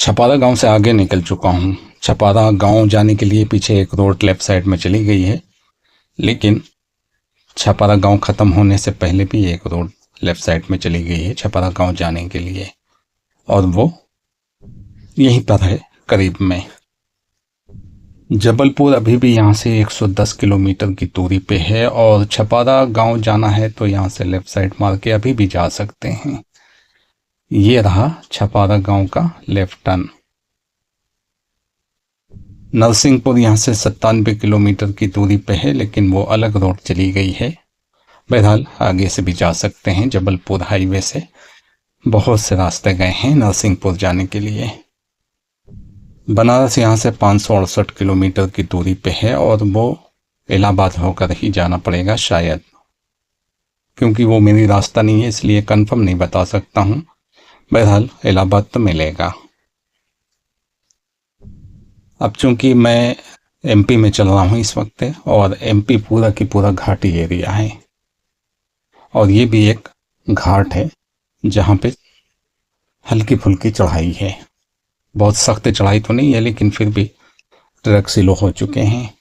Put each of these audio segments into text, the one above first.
छपारा गांव से आगे निकल चुका हूँ। छपारा गांव जाने के लिए पीछे एक रोड लेफ्ट साइड में चली गई है, लेकिन छपारा गांव ख़त्म होने से पहले भी एक रोड लेफ्ट साइड में चली गई है छपारा गांव जाने के लिए, और वो यहीं पर है करीब में। जबलपुर अभी भी यहाँ से 110 किलोमीटर की दूरी पे है, और छपारा गांव जाना है तो यहाँ से लेफ्ट साइड मार के अभी भी जा सकते हैं। ये रहा छपारा गांव का लेफ्ट टर्न। नरसिंहपुर यहाँ से 97 किलोमीटर की दूरी पे है, लेकिन वो अलग रोड चली गई है। बहरहाल आगे से भी जा सकते हैं। जबलपुर हाईवे से बहुत से रास्ते गए हैं नरसिंहपुर जाने के लिए। बनारस यहाँ से 568 किलोमीटर की दूरी पे है, और वो इलाहाबाद होकर ही जाना पड़ेगा शायद, क्योंकि वो मेरी रास्ता नहीं है इसलिए कंफर्म नहीं बता सकता हूँ। बहरहाल इलाहाबाद तो मिलेगा। अब चूंकि मैं एमपी में चल रहा हूँ इस वक्त, और एमपी पूरा की पूरा घाटी एरिया है, और ये भी एक घाट है जहाँ पे हल्की फुल्की चढ़ाई है। बहुत सख्त चढ़ाई तो नहीं है, लेकिन फिर भी ट्रक स्लो हो चुके हैं।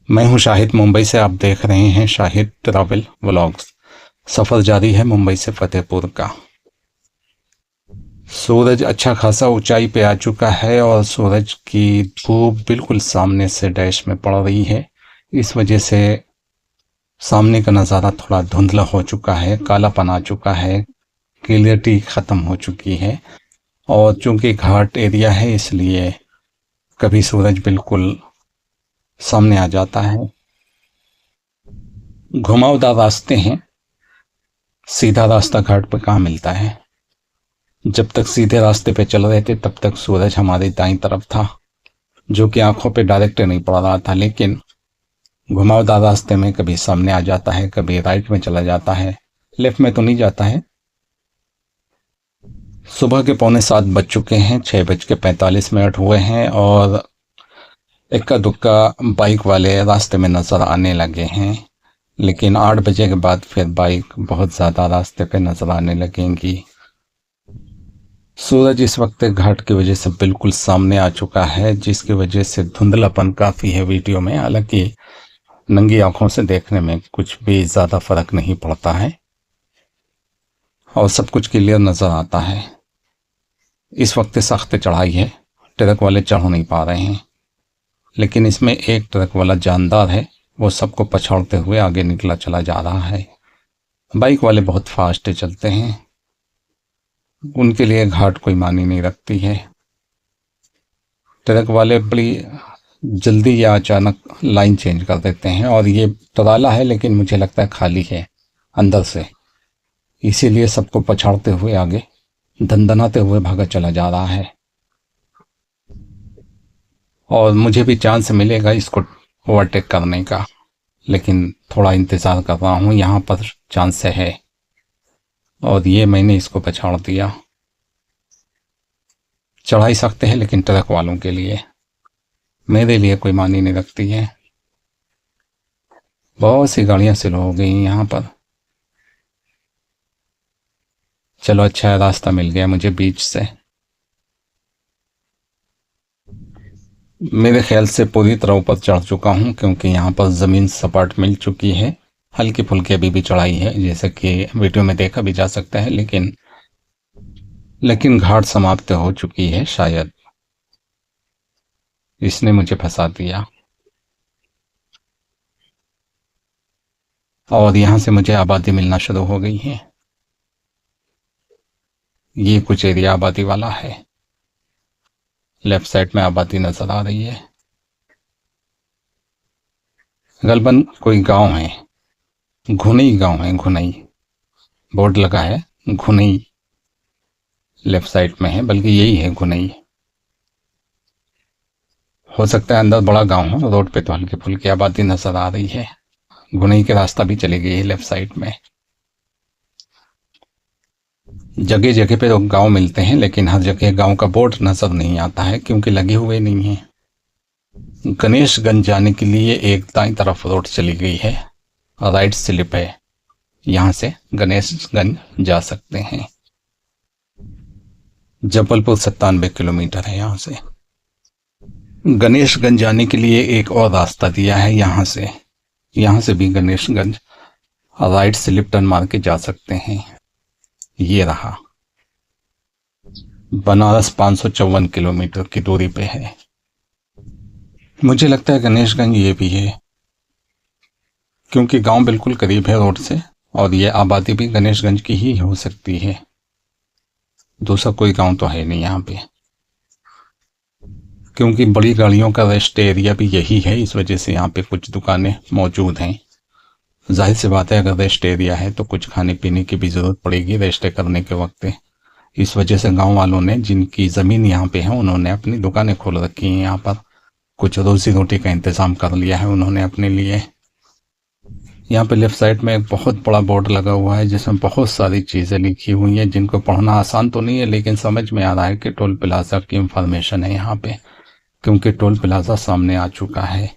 मैं हूँ शाहिद, मुंबई से आप देख रहे हैं शाहिद ट्रैवल व्लॉग्स। सफ़र जारी है मुंबई से फतेहपुर का। सूरज अच्छा खासा ऊंचाई पे आ चुका है, और सूरज की धूप बिल्कुल सामने से डैश में पड़ रही है। इस वजह से सामने का नज़ारा थोड़ा धुंधला हो चुका है, कालापन आ चुका है, क्लियरिटी ख़त्म हो चुकी है। और चूंकि घाट एरिया है इसलिए कभी सूरज बिल्कुल सामने आ जाता है। घुमावदार रास्ते हैं, सीधा रास्ता घाट पर कहाँ मिलता है। जब तक सीधे रास्ते पे चल रहे थे तब तक सूरज हमारी दाईं तरफ था, जो कि आंखों पे डायरेक्ट नहीं पड़ रहा था, लेकिन घुमावदार रास्ते में कभी सामने आ जाता है, कभी राइट में चला जाता है, लेफ्ट में तो नहीं जाता है। सुबह के 6:45 बज चुके हैं, 6:45 हुए हैं, और इक्का दुक्का बाइक वाले रास्ते में नज़र आने लगे हैं। लेकिन 8 बजे के बाद फिर बाइक बहुत ज़्यादा रास्ते पे नज़र आने लगेंगी। सूरज इस वक्त घाट की वजह से बिल्कुल सामने आ चुका है, जिसकी वजह से धुंधलापन काफ़ी है वीडियो में। हालांकि नंगी आंखों से देखने में कुछ भी ज़्यादा फर्क नहीं पड़ता है, और सब कुछ क्लियर नज़र आता है। इस वक्त सख्त चढ़ाई है, ट्रक वाले चढ़ नहीं पा रहे हैं, लेकिन इसमें एक ट्रक वाला जानदार है, वो सबको पछाड़ते हुए आगे निकला चला जा रहा है। बाइक वाले बहुत फास्ट चलते हैं, उनके लिए घाट कोई मानी नहीं रखती है। ट्रक वाले बड़ी जल्दी या अचानक लाइन चेंज कर देते हैं, और ये तराला है लेकिन मुझे लगता है खाली है अंदर से, इसीलिए सबको पछाड़ते हुए आगे दंदनाते हुए भागा चला जा रहा है। और मुझे भी चांस मिलेगा इसको ओवरटेक करने का, लेकिन थोड़ा इंतज़ार कर रहा हूँ, यहाँ पर चांस है। और ये मैंने इसको पछाड़ दिया। चढ़ाई सख्त है लेकिन ट्रक वालों के लिए, मेरे लिए कोई मानी नहीं रखती है। बहुत सी गाड़ियाँ स्लो हो गई यहाँ पर। चलो अच्छा है, रास्ता मिल गया मुझे बीच से। मेरे ख्याल से पूरी तरह ऊपर चढ़ चुका हूँ, क्योंकि यहाँ पर ज़मीन सपाट मिल चुकी है। हल्की फुल्की अभी भी चढ़ाई है, जैसे कि वीडियो में देखा भी जा सकता है, लेकिन घाट समाप्त हो चुकी है शायद। इसने मुझे फंसा दिया, और यहाँ से मुझे आबादी मिलना शुरू हो गई है। ये कुछ एरिया आबादी वाला है, लेफ्ट साइड में आबादी नजर आ रही है। गलबन कोई गांव है, घुनई गांव है, घुनई बोर्ड लगा है, घुनई लेफ्ट साइड में है, बल्कि यही है घुनई। हो सकता है अंदर बड़ा गांव हो, रोड पे तो हल्की फुल्की आबादी नजर आ रही है। घुनई के रास्ता भी चली गई है लेफ्ट साइड में। जगह जगह पे तो गांव मिलते हैं, लेकिन हर जगह गांव का बोर्ड नजर नहीं आता है, क्योंकि लगे हुए नहीं है। गणेशगंज जाने के लिए एक दाईं तरफ रोड चली गई है, राइट स्लिप है, यहाँ से गणेशगंज जा सकते हैं। जबलपुर 97 किलोमीटर है यहाँ से। गणेशगंज जाने के लिए एक और रास्ता दिया है यहाँ से भी गणेशगंज राइट से लेफ्ट टर्न मार के जा सकते हैं। ये रहा। बनारस 554 किलोमीटर की दूरी पे है। मुझे लगता है गणेशगंज ये भी है, क्योंकि गांव बिल्कुल करीब है रोड से, और ये आबादी भी गणेशगंज की ही हो सकती है। दूसरा कोई गांव तो है नहीं यहाँ पे, क्योंकि बड़ी गाड़ियों का रेस्ट एरिया भी यही है, इस वजह से यहाँ पे कुछ दुकानें मौजूद हैं। जाहिर सी बात है, अगर रेस्ट एरिया है तो कुछ खाने पीने की भी ज़रूरत पड़ेगी रेस्ट करने के वक्त। इस वजह से गांव वालों ने, जिनकी ज़मीन यहाँ पे है, उन्होंने अपनी दुकानें खोल रखी हैं यहाँ पर। कुछ रोजी रोटी का इंतज़ाम कर लिया है उन्होंने अपने लिए। यहाँ पे लेफ्ट साइड में एक बहुत बड़ा बोर्ड लगा हुआ है जिसमें बहुत सारी चीज़ें लिखी हुई हैं, जिनको पढ़ना आसान तो नहीं है, लेकिन समझ में आ रहा है कि टोल प्लाजा की इंफॉर्मेशन है यहाँ पे, क्योंकि टोल प्लाजा सामने आ चुका है।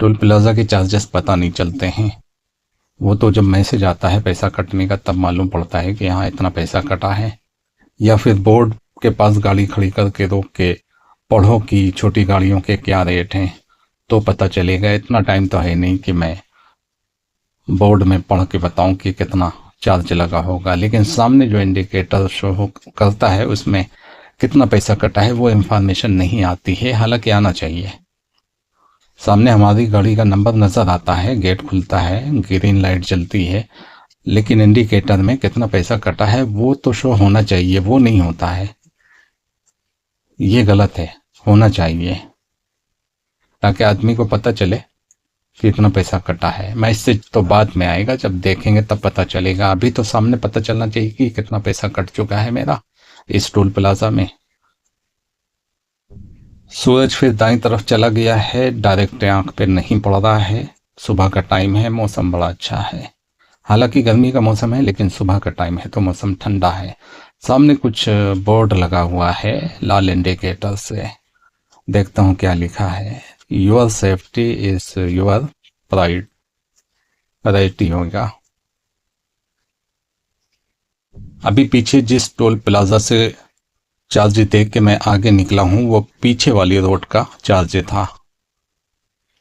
टोल प्लाजा के चार्जेस पता नहीं चलते हैं, वो तो जब मैसेज आता है पैसा कटने का तब मालूम पड़ता है कि यहाँ इतना पैसा कटा है, या फिर बोर्ड के पास गाड़ी खड़ी करके रोक के पढ़ो कि छोटी गाड़ियों के क्या रेट हैं, तो पता चलेगा। इतना टाइम तो है नहीं कि मैं बोर्ड में पढ़ के बताऊं कि कितना चार्ज लगा होगा, लेकिन सामने जो इंडिकेटर शो करता है उसमें कितना पैसा कटा है वो इंफॉर्मेशन नहीं आती है, हालांकि आना चाहिए। सामने हमारी गाड़ी का नंबर नज़र आता है, गेट खुलता है, ग्रीन लाइट जलती है, लेकिन इंडिकेटर में कितना पैसा कटा है वो तो शो होना चाहिए, वो नहीं होता है। ये गलत है, होना चाहिए, ताकि आदमी को पता चले कि इतना पैसा कटा है। मैसेज तो बाद में आएगा, जब देखेंगे तब पता चलेगा। अभी तो सामने पता चलना चाहिए कि कितना पैसा कट चुका है मेरा इस टोल प्लाजा में। सूरज फिर दाईं तरफ चला गया है, डायरेक्ट आंख पे नहीं पड़ रहा है। सुबह का टाइम है, मौसम बड़ा अच्छा है। हालांकि गर्मी का मौसम है, लेकिन सुबह का टाइम है तो मौसम ठंडा है। सामने कुछ बोर्ड लगा हुआ है लाल इंडिकेटर से, देखता हूँ क्या लिखा है। Your safety is your pride, priority होगा। अभी पीछे जिस टोल प्लाजा से चार्ज दे के मैं आगे निकला हूँ वो पीछे वाली रोड का चार्ज था।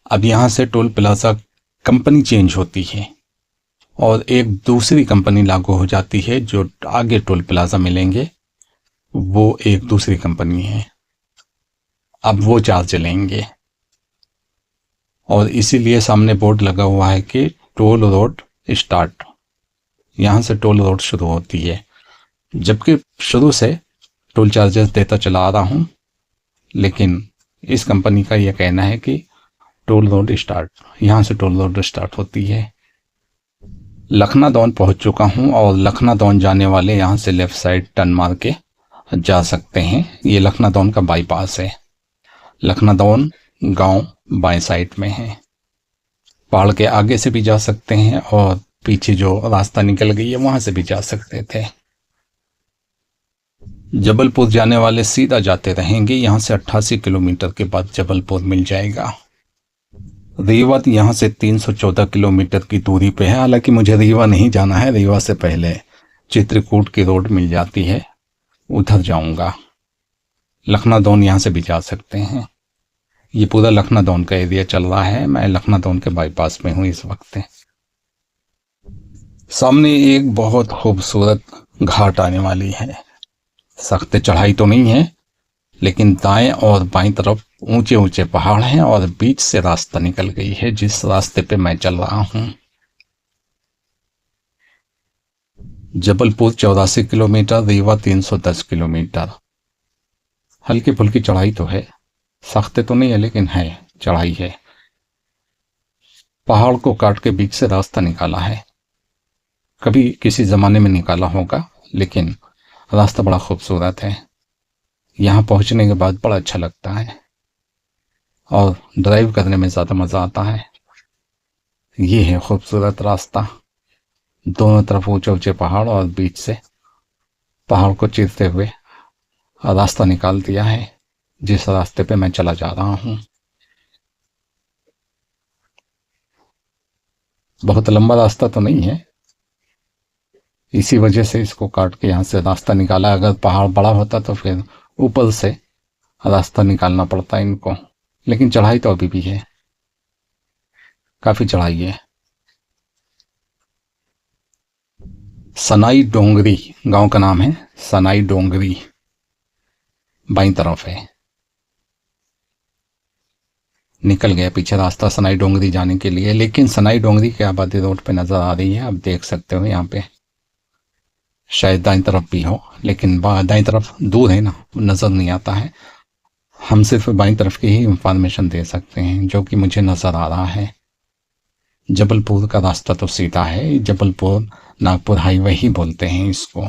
अब यहाँ से टोल प्लाजा कंपनी चेंज होती है और एक दूसरी कंपनी लागू हो जाती है। जो आगे टोल प्लाजा मिलेंगे वो एक दूसरी कंपनी है, अब वो चार्ज लेंगे, और इसीलिए सामने बोर्ड लगा हुआ है कि टोल रोड स्टार्ट, यहाँ से टोल रोड शुरू होती है। जबकि शुरू से टोल चार्जेस देता चला आ रहा हूँ, लेकिन इस कंपनी का यह कहना है कि टोल रोड स्टार्ट, यहाँ से टोल रोड स्टार्ट होती है। लखनादौन पहुँच चुका हूँ, और लखनादौन जाने वाले यहाँ से लेफ्ट साइड टर्न मार के जा सकते हैं। ये लखनादौन का बाईपास है। लखनादौन गांव बाएं साइड में है। पहाड़ के आगे से भी जा सकते हैं, और पीछे जो रास्ता निकल गई है वहां से भी जा सकते थे। जबलपुर जाने वाले सीधा जाते रहेंगे, यहाँ से 88 किलोमीटर के बाद जबलपुर मिल जाएगा। रीवा यहाँ से 314 किलोमीटर की दूरी पे है। हालांकि मुझे रीवा नहीं जाना है, रीवा से पहले चित्रकूट की रोड मिल जाती है, उधर जाऊंगा। लखनादौन यहाँ से भी जा सकते हैं। ये पूरा लखनादौन का एरिया चल रहा है। मैं लखनादौन के बाईपास में हूँ इस वक्त। सामने एक बहुत खूबसूरत घाट आने वाली है। सख्त चढ़ाई तो नहीं है, लेकिन दाएं और बाईं तरफ ऊंचे ऊंचे पहाड़ हैं, और बीच से रास्ता निकल गई है जिस रास्ते पे मैं चल रहा हूँ। Jabalpur 84 kilometre, Rewa 310 kilometre. हल्की फुल्की चढ़ाई तो है, सख्त तो नहीं है, लेकिन है, चढ़ाई है। पहाड़ को काट के बीच से रास्ता निकाला है, कभी किसी ज़माने में निकाला होगा, लेकिन रास्ता बड़ा खूबसूरत है। यहाँ पहुँचने के बाद बड़ा अच्छा लगता है, और ड्राइव करने में ज़्यादा मज़ा आता है। ये है खूबसूरत रास्ता, दोनों तरफ ऊंचे ऊंचे पहाड़, और बीच से पहाड़ को चीरते हुए रास्ता निकाल दिया है जिस रास्ते पे मैं चला जा रहा हूँ। बहुत लंबा रास्ता तो नहीं है, इसी वजह से इसको काट के यहाँ से रास्ता निकाला। अगर पहाड़ बड़ा होता तो फिर ऊपर से रास्ता निकालना पड़ता इनको। लेकिन चढ़ाई तो अभी भी है, काफी चढ़ाई है। सनाई डोंगरी गांव का नाम है, सनाई डोंगरी बाईं तरफ है। निकल गया पीछे रास्ता सनाई डोंगरी जाने के लिए, लेकिन सनाई डोंगरी की आबादी रोड पे नजर आ रही है, आप देख सकते हो यहाँ पे। शायद दाईं तरफ भी हो, लेकिन दाईं तरफ दूर है ना, नजर नहीं आता है। हम सिर्फ बाईं तरफ की ही इंफॉर्मेशन दे सकते हैं जो कि मुझे नजर आ रहा है। जबलपुर का रास्ता तो सीधा है, जबलपुर नागपुर हाईवे ही बोलते हैं इसको।